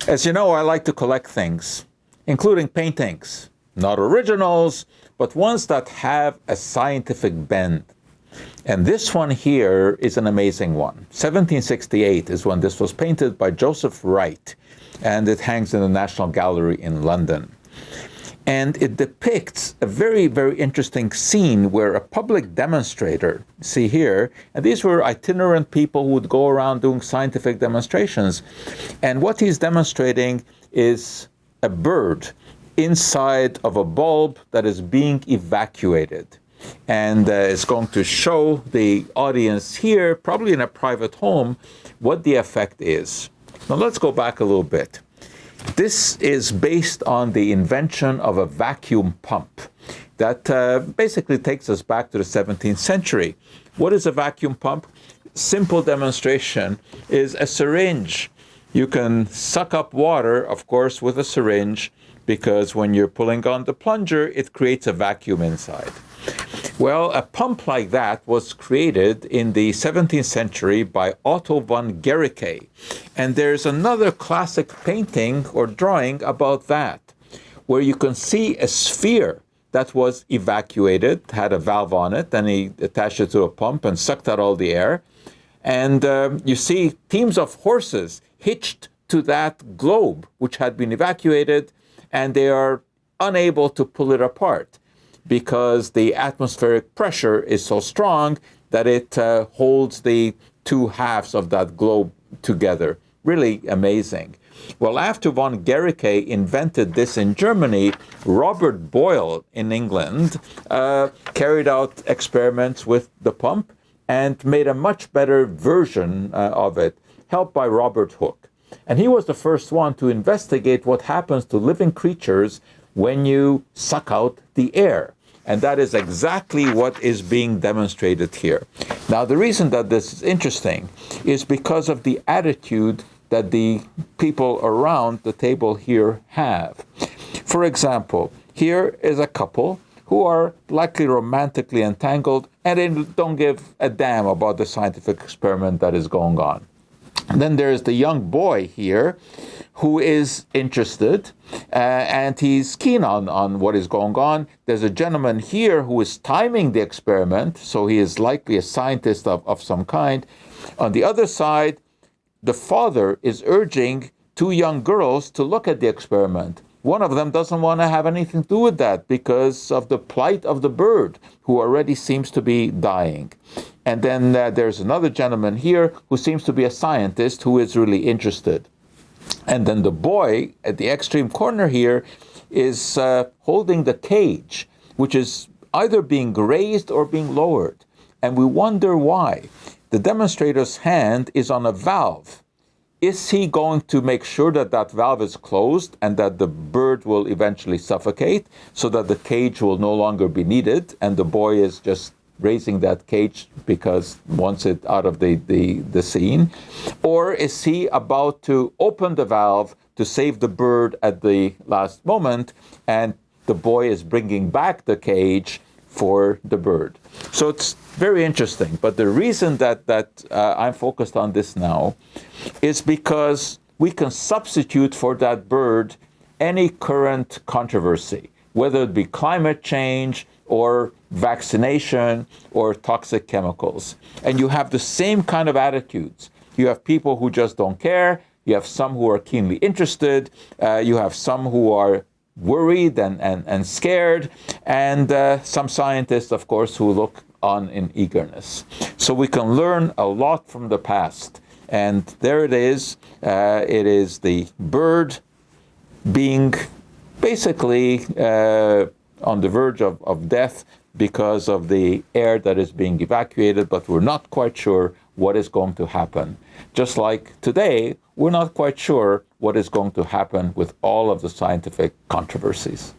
As you know, I like to collect things, including paintings. Not originals, but ones that have a scientific bend. And this one here is an amazing one. 1768 is when this was painted by Joseph Wright, and it hangs in the National Gallery in London. And it depicts a very, very interesting scene where a public demonstrator, see here, and these were itinerant people who would go around doing scientific demonstrations. And what he's demonstrating is a bird inside of a bulb that is being evacuated. And it's going to show the audience here, probably in a private home, what the effect is. Now let's go back a little bit. This is based on the invention of a vacuum pump that basically takes us back to the 17th century. What is a vacuum pump? Simple demonstration is a syringe. You can suck up water, of course, with a syringe, because when you're pulling on the plunger, it creates a vacuum inside. Well, a pump like that was created in the 17th century by Otto von Guericke. And there's another classic painting or drawing about that, where you can see a sphere that was evacuated, had a valve on it, and he attached it to a pump and sucked out all the air. And you see teams of horses hitched to that globe, which had been evacuated, and they are unable to pull it apart, because the atmospheric pressure is so strong that it holds the two halves of that globe together. Really amazing. Well, after von Guericke invented this in Germany, Robert Boyle in England carried out experiments with the pump and made a much better version of it, helped by Robert Hooke. And he was the first one to investigate what happens to living creatures when you suck out the air. And that is exactly what is being demonstrated here. Now, the reason that this is interesting is because of the attitude that the people around the table here have. For example, here is a couple who are likely romantically entangled, and they don't give a damn about the scientific experiment that is going on. And then there's the young boy here who is interested, and he's keen on what is going on. There's a gentleman here who is timing the experiment, so he is likely a scientist of some kind. On the other side, the father is urging two young girls to look at the experiment. One of them doesn't want to have anything to do with that because of the plight of the bird, who already seems to be dying. And then there's another gentleman here who seems to be a scientist who is really interested. And then the boy at the extreme corner here is holding the cage, which is either being raised or being lowered. And we wonder why. The demonstrator's hand is on a valve. Is he going to make sure that that valve is closed and that the bird will eventually suffocate so that the cage will no longer be needed, and the boy is just raising that cage because wants it out of the scene? Or is he about to open the valve to save the bird at the last moment, and the boy is bringing back the cage for the bird? So it's very interesting. But the reason that I'm focused on this now is because we can substitute for that bird any current controversy, whether it be climate change or vaccination or toxic chemicals. And you have the same kind of attitudes. You have people who just don't care. You have some who are keenly interested. You have some who are worried and scared. And some scientists, of course, who look on in eagerness. So we can learn a lot from the past. And there it is. It is the bird being basically on the verge of death because of the air that is being evacuated, but we're not quite sure what is going to happen. Just like today, we're not quite sure what is going to happen with all of the scientific controversies.